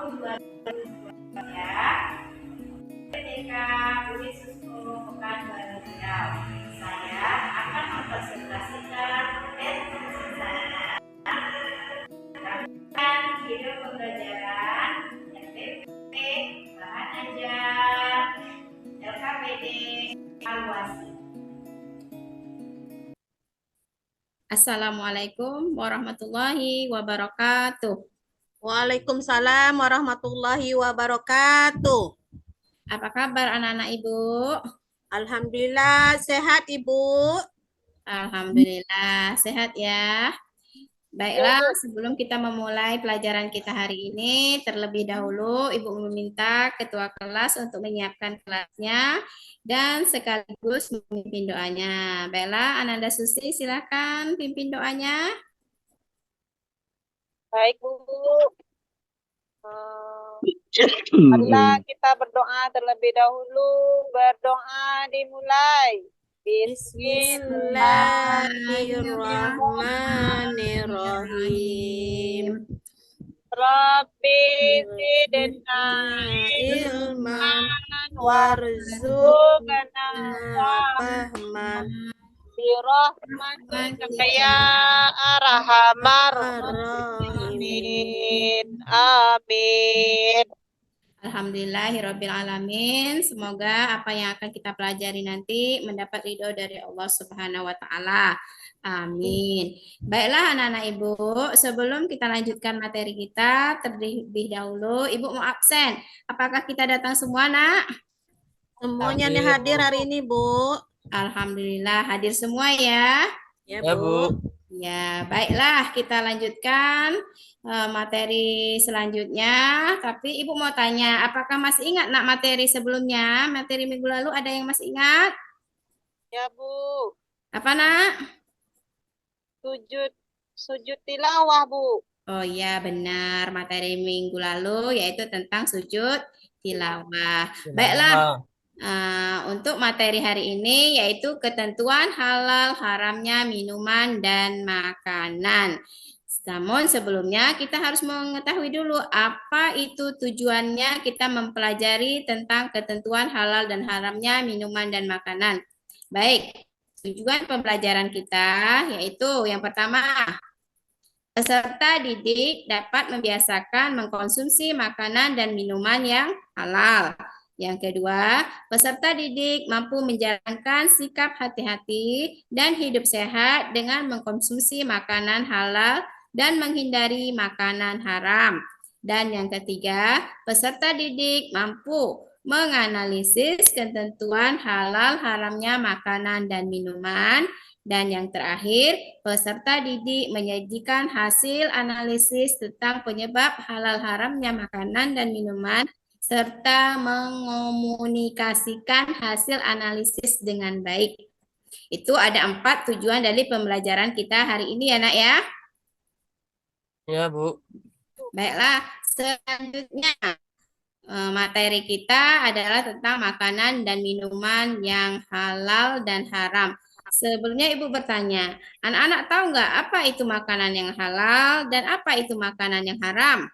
ya. Ketika Unisusku pekan baru Riau, saya akan mempresentasikan video pembelajaran FPP, bahan ajar, LKPD, evaluasi. Assalamualaikum warahmatullahi wabarakatuh. Waalaikumsalam warahmatullahi wabarakatuh. Apa kabar anak-anak Ibu? Alhamdulillah sehat Ibu. Alhamdulillah sehat ya. Baiklah, sebelum kita memulai pelajaran kita hari ini, terlebih dahulu Ibu meminta ketua kelas untuk menyiapkan kelasnya dan sekaligus memimpin doanya. Baiklah, Ananda Susi silakan pimpin doanya. Baik, Bu. Marilah kita berdoa terlebih dahulu. Berdoa dimulai. Bismillahirrahmanirrahim. Rabbi zidna ilman warzuqna fahman birahmatika ya arhamar rahimin. Amin. Alhamdulillahirrabbilalamin. Semoga apa yang akan kita pelajari nanti mendapat ridho dari Allah Subhanahu wa Ta'ala. Amin. Baiklah anak-anak Ibu, sebelum kita lanjutkan materi kita, terlebih dahulu Ibu mau absen. Apakah kita datang semua, Nak? Semuanya nih hadir hari ini, Bu. Alhamdulillah hadir semua ya. Ya, Bu. Ya, baiklah kita lanjutkan materi selanjutnya. Tapi Ibu mau tanya, apakah masih ingat Nak materi sebelumnya? Materi minggu lalu ada yang masih ingat? Ya, Bu. Apa, Nak? Sujud tilawah, Bu. Oh iya, benar. Materi minggu lalu yaitu tentang sujud tilawah. Baiklah. Untuk materi hari ini yaitu ketentuan halal haramnya minuman dan makanan. Namun sebelumnya kita harus mengetahui dulu apa itu tujuannya kita mempelajari tentang ketentuan halal dan haramnya minuman dan makanan. Baik, tujuan pembelajaran kita yaitu yang pertama, peserta didik dapat membiasakan mengkonsumsi makanan dan minuman yang halal. Yang kedua, peserta didik mampu menjalankan sikap hati-hati dan hidup sehat dengan mengkonsumsi makanan halal dan menghindari makanan haram. Dan yang ketiga, peserta didik mampu menganalisis ketentuan halal haramnya makanan dan minuman. Dan yang terakhir, peserta didik menyajikan hasil analisis tentang penyebab halal haramnya makanan dan minuman serta mengomunikasikan hasil analisis dengan baik. Itu ada 4 tujuan dari pembelajaran kita hari ini ya, Nak ya? Ya, Bu. Baiklah, selanjutnya materi kita adalah tentang makanan dan minuman yang halal dan haram. Sebelumnya Ibu bertanya, anak-anak tahu nggak apa itu makanan yang halal dan apa itu makanan yang haram?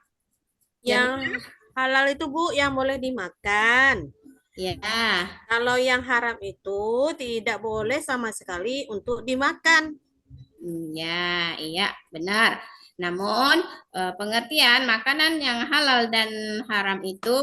Yang halal itu, Bu, yang boleh dimakan. Ya. Kalau yang haram itu tidak boleh sama sekali untuk dimakan. Ya, iya, benar. Namun pengertian makanan yang halal dan haram itu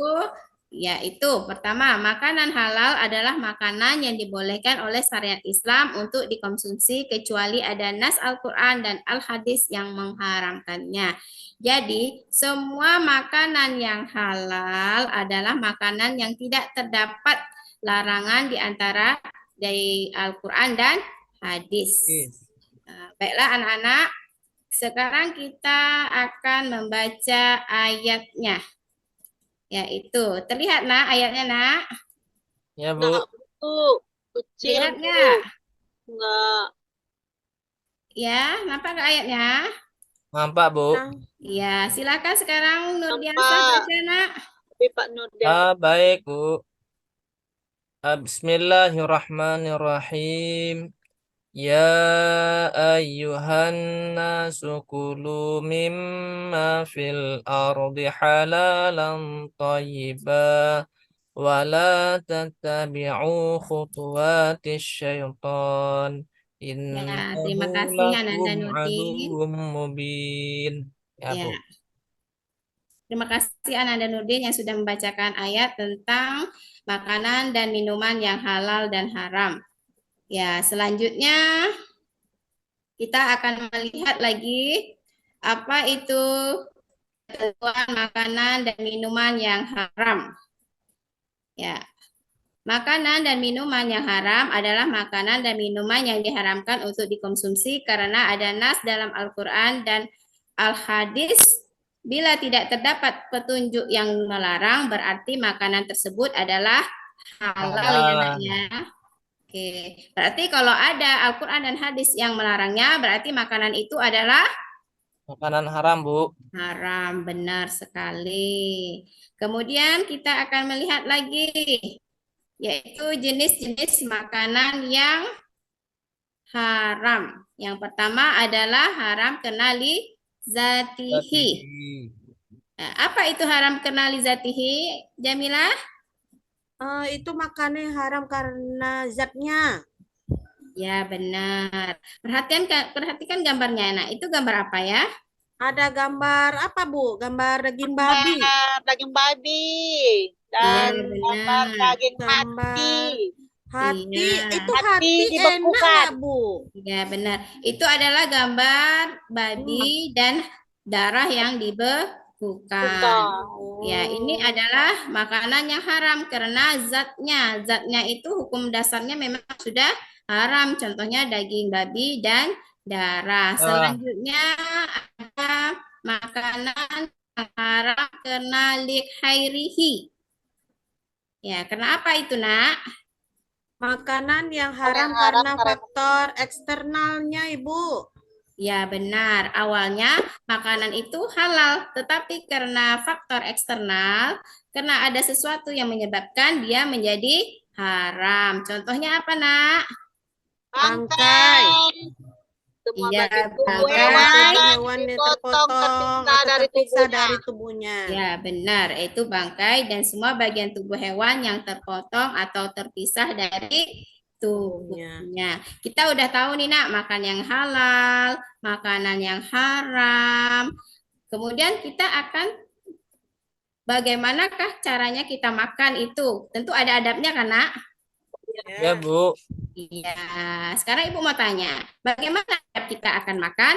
yaitu pertama, makanan halal adalah makanan yang dibolehkan oleh syariat Islam untuk dikonsumsi kecuali ada nas Al-Quran dan Al-Hadis yang mengharamkannya. Jadi, semua makanan yang halal adalah makanan yang tidak terdapat larangan di antara dari Al-Quran dan hadis. Baiklah anak-anak, sekarang kita akan membaca ayatnya. Yaitu, terlihat Nak ayatnya Nak? Ya, Bu. Kecil, Lihat nggak? Enggak. Ya, nampak nggak ayatnya? Nampak, Bu. Ya, silakan sekarang Nurdiansyah baca Nak. Tapi Pak Nurdian. Baik, Bu. Bismillahirrahmanirrahim. Ya ayyuhan nasu kulu mimma fil ardi halalan thayyibah wa la tattabi'u khutuwatis syaitan Ya, terima innahu kasih lakum Ananda Nurdin. aduwwum mubin. Ya, Ya, Bu. terima kasih Ananda Nurdin yang sudah membacakan ayat tentang makanan dan minuman yang halal dan haram. Ya, selanjutnya kita akan melihat lagi apa itu ketentuan makanan dan minuman yang haram. Ya, makanan dan minuman yang haram adalah makanan dan minuman yang diharamkan untuk dikonsumsi karena ada nas dalam Al-Quran dan Al-Hadis. Bila tidak terdapat petunjuk yang melarang, berarti makanan tersebut adalah halal ya nak Halal. ya. Oke, berarti kalau ada Al-Quran dan hadis yang melarangnya, berarti makanan itu adalah Makanan haram, Bu. haram, benar sekali. Kemudian kita akan melihat lagi, yaitu jenis-jenis makanan yang haram. Yang pertama adalah haram kenali Berarti zatihi. Nah, apa itu haram kenali zatihi, Jamila? Itu makannya haram karena zatnya. Ya, benar. Perhatikan gambarnya. Nah, itu gambar apa ya? Ada gambar apa, Bu? Gambar daging babi. Gambar daging babi Iya, dan gambar benar. daging hati. Gambar hati. Iya. Itu Hati hati enak dibekukan. nggak, Bu? Ya, benar. Itu adalah gambar babi dan darah yang dibekukan. Bukan. Ya, ini adalah makanan yang haram karena zatnya itu hukum dasarnya memang sudah haram. Contohnya daging babi dan darah. Selanjutnya ada makanan yang haram karena likhairihi. Ya, kenapa itu, Nak? Makanan yang Yang haram haram karena karena faktor eksternalnya, Ibu. Ya, benar. Awalnya makanan itu halal, tetapi karena faktor eksternal, karena ada sesuatu yang menyebabkan dia menjadi haram. Contohnya apa, Nak? Bangkai. Semua Iya, bagian tubuh bangkai. hewan Hewan yang dipotong terpotong terpisah atau dari terpisah tubuhnya. dari tubuhnya. Ya, benar. Itu bangkai dan semua bagian tubuh hewan yang terpotong atau terpisah dari tubuhnya. Kita udah tahu nih, Nak, makan yang halal, makanan yang haram. Kemudian kita akan bagaimanakah caranya kita makan itu? Tentu ada adabnya kan, Nak? Ya, Bu. Iya. Sekarang Ibu mau tanya, bagaimana adab kita akan makan?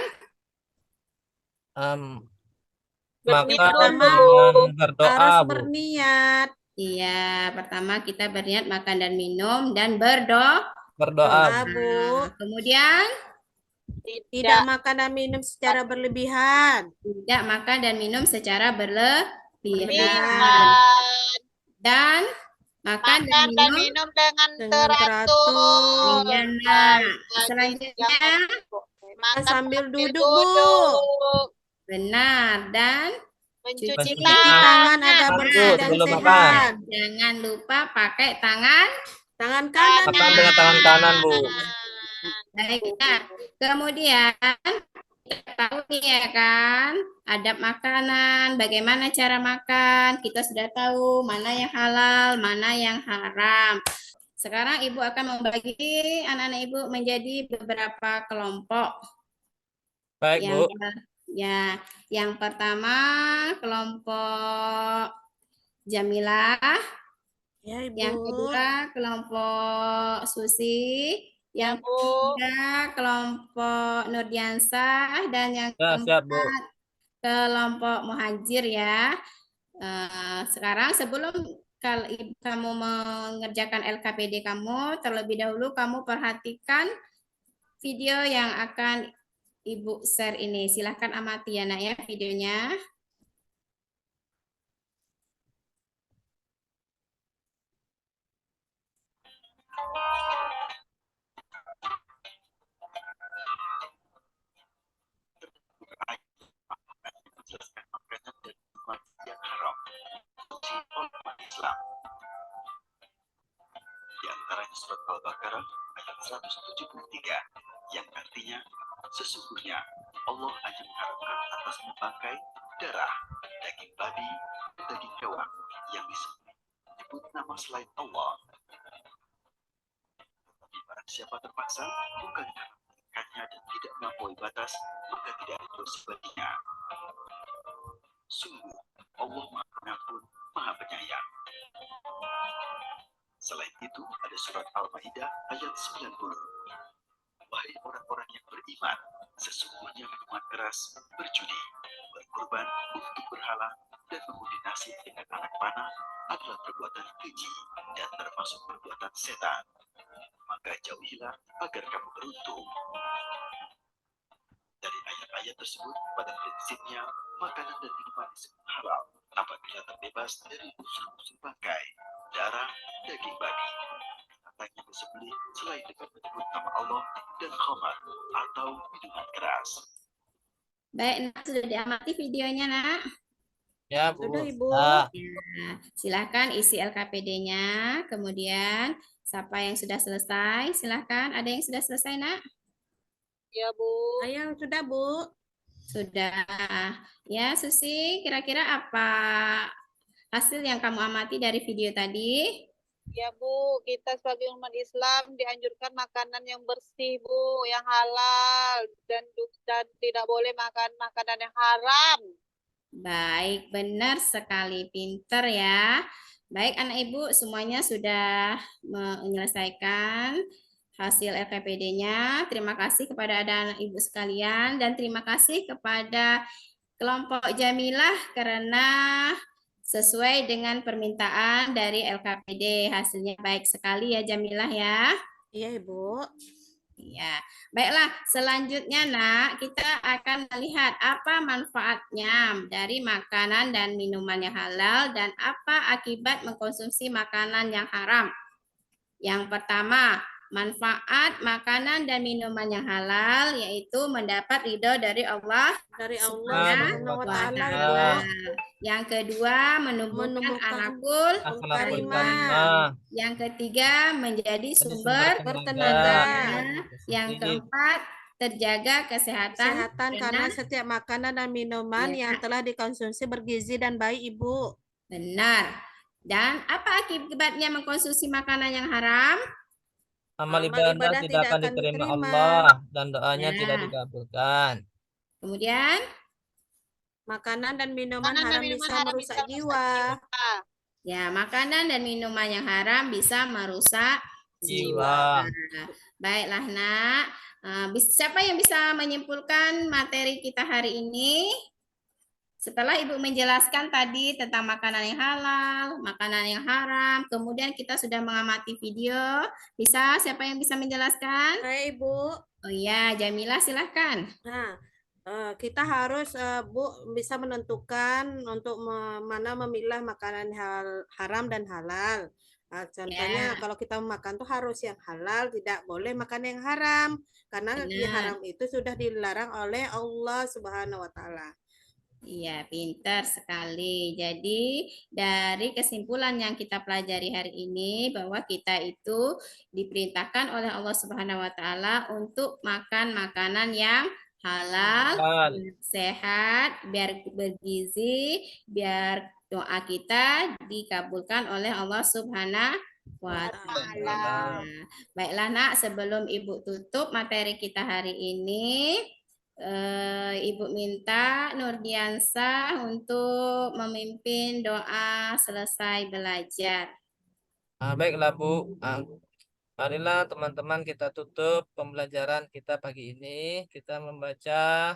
Berniat Makan dulu. dengan berdoa, Harus Bu. berniat. Iya, pertama kita berniat makan dan minum dan berdoa. Berdoa, Bu. Bu. Kemudian Tidak makan dan minum secara berlebihan. tidak makan dan minum secara berlebihan. Berlebihan. Dan makan dan Makan dan minum minum dengan Dengan teratur. teratur. iya, Nak. Selanjutnya Makan Sambil duduk, Bu. duduk. benar dan Mencuci Cuci Cuci tangan. tangan agar Tangan, bersih Bu, dan sebelum sehat. makan. jangan lupa pakai tangan. Tangan kanan, Makan Bu. dengan tangan kanan, Bu. Baik, nah, kemudian kita tahu nih ya kan, adab makanan, bagaimana cara makan, kita sudah tahu mana yang halal, mana yang haram. Sekarang Ibu akan membagi anak-anak Ibu menjadi beberapa kelompok. Baik, Bu. Yang pertama kelompok Jamilah, Ya, Ibu. yang kedua kelompok Susi, yang Bu. ketiga kelompok Nurdiansah, dan yang Ya, siap, Bu. keempat kelompok Muhajir ya. Sekarang sebelum kamu mengerjakan LKPD kamu, terlebih dahulu kamu perhatikan video yang akan Ibu share ini. Silahkan amati ya, Nak ya, videonya. Di antaranya surat Al-Baqarah ayat 173 yang artinya sesungguhnya Allah hanya mengharamkan atasmu bangkai, darah, daging babi, dan daging hewan yang disebut nama selain Allah. Tetapi barang siapa terpaksa bukan karena menginginkannya dan tidak melampaui batas, maka tidak ada dosa baginya. Sungguh Allah Maha Pengampun, Maha Penyayang. Selain itu ada surat Al-Maidah ayat 90. Wahai orang-orang yang beriman, sesungguhnya minuman keras, berjudi, berkorban untuk berhala, dan mengundi nasib dengan anak panah adalah perbuatan keji dan termasuk perbuatan setan. Maka jauhilah agar kamu beruntung. Dari ayat-ayat tersebut, pada prinsipnya, makanan dan minuman disebut halal apabila terbebas dari unsur-unsur bangkai, darah, daging babi, binatang yang disembelih selain dengan menyebut nama Allah, dan khamar atau minuman keras. Baik, Nak, sudah diamati videonya, Nak? Ya, Bu. Sudah, Ibu. Ah, Ya, silakan isi LKPD-nya. Kemudian, siapa yang sudah selesai? Silakan. Ada yang sudah selesai, Nak? Ya, Bu. Ayo, sudah, Bu. Sudah. Ya, Susi, kira-kira apa hasil yang kamu amati dari video tadi? Ya, Bu. Kita sebagai umat Islam dianjurkan makanan yang bersih, Bu, yang halal dan tidak boleh makan makanan yang haram. Baik, benar sekali. Pinter ya. Baik, anak ibu semuanya sudah menyelesaikan hasil LKPD-nya. Terima kasih kepada anak ibu sekalian dan terima kasih kepada kelompok Jamilah karena sesuai dengan permintaan dari LKPD. Hasilnya baik sekali ya Jamilah ya. Iya, Ibu. Ya, baiklah. Selanjutnya, Nak, kita akan melihat apa manfaatnya dari makanan dan minuman yang halal dan apa akibat mengkonsumsi makanan yang haram. Yang pertama, manfaat makanan dan minuman yang halal yaitu mendapat ridho dari Allah Dari Allah Subhanahu Subhanahu wa wa Ta'ala, Ta'ala. Ibu. Yang kedua, menumbuhkan Menumbuhkan akhlakul akhlakul karimah. karimah, Yang ketiga, menjadi jadi sumber bertenaga. Yang keempat, terjaga kesehatan Kesehatan karena setiap makanan dan minuman Ya. yang telah dikonsumsi bergizi dan baik, Ibu. benar. Dan apa akibatnya mengkonsumsi makanan yang haram? amal Amal ibadah ibadah tidak tidak akan akan diterima diterima. Allah dan doanya tidak Ya. dikabulkan. Kemudian, Makanan dan minuman Makanan dan haram minuman bisa haram merusak bisa jiwa. ya makanan dan minuman yang haram bisa merusak jiwa. Jiwa. Baiklah, Nak. Siapa yang bisa menyimpulkan materi kita hari ini? Setelah Ibu menjelaskan tadi tentang makanan yang halal, makanan yang haram, kemudian kita sudah mengamati video. Siapa yang bisa menjelaskan? Hai, Ibu. Oh ya, Jamilah silahkan. Nah, kita harus, Bu, bisa menentukan untuk mana memilah makanan haram dan halal. Contohnya kalau kita makan tuh harus yang halal, tidak boleh makan yang haram. Karena yang Benar. haram itu sudah dilarang oleh Allah Subhanahu wa Ta'ala. Iya, pintar sekali. Jadi, dari kesimpulan yang kita pelajari hari ini bahwa kita itu diperintahkan oleh Allah Subhanahu wa Ta'ala untuk makan makanan yang halal, Halal. sehat, biar bergizi, biar doa kita dikabulkan oleh Allah Subhanahu wa Ta'ala. Baiklah, Nak, sebelum Ibu tutup materi kita hari ini, Ibu minta Nurdiansah untuk memimpin doa selesai belajar. Baiklah, Bu. Marilah teman-teman kita tutup pembelajaran kita pagi ini. Kita membaca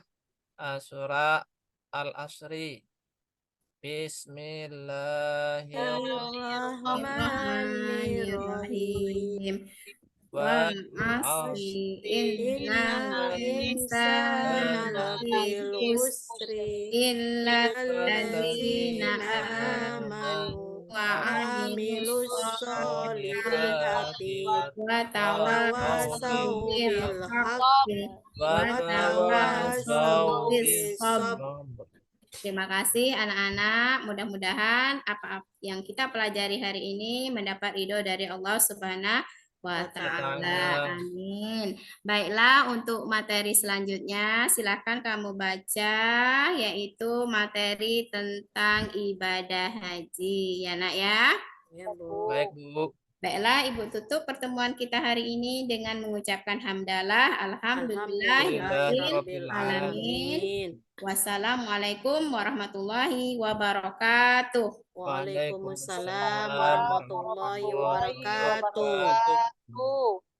surah Al-Asri. Bismillahirrahmanirrahim. Wal asri innal insana lafi khusri illa alladzina amanu wa amilus solihati wa tawasaw bil haqqi wa tawasaw bis sabr. Terima kasih anak-anak. Mudah-mudahan apa yang kita pelajari hari ini mendapat ridho dari Allah Subhanahu wa ta'ala. Ta'ala. Amin. Baiklah, untuk materi selanjutnya silakan kamu baca, yaitu materi tentang ibadah haji ya nak ya. Ya, Bu. Baik, Bu. Baiklah, Ibu tutup pertemuan kita hari ini dengan mengucapkan hamdalah, alhamdulillahirabbil alamin. Alhamdulillahirabbil Wassalamualaikum warahmatullahi wabarakatuh. Waalaikumsalam Waalaikumsalam warahmatullahi warahmatullahi wabarakatuh. wabarakatuh. wabarakatuh.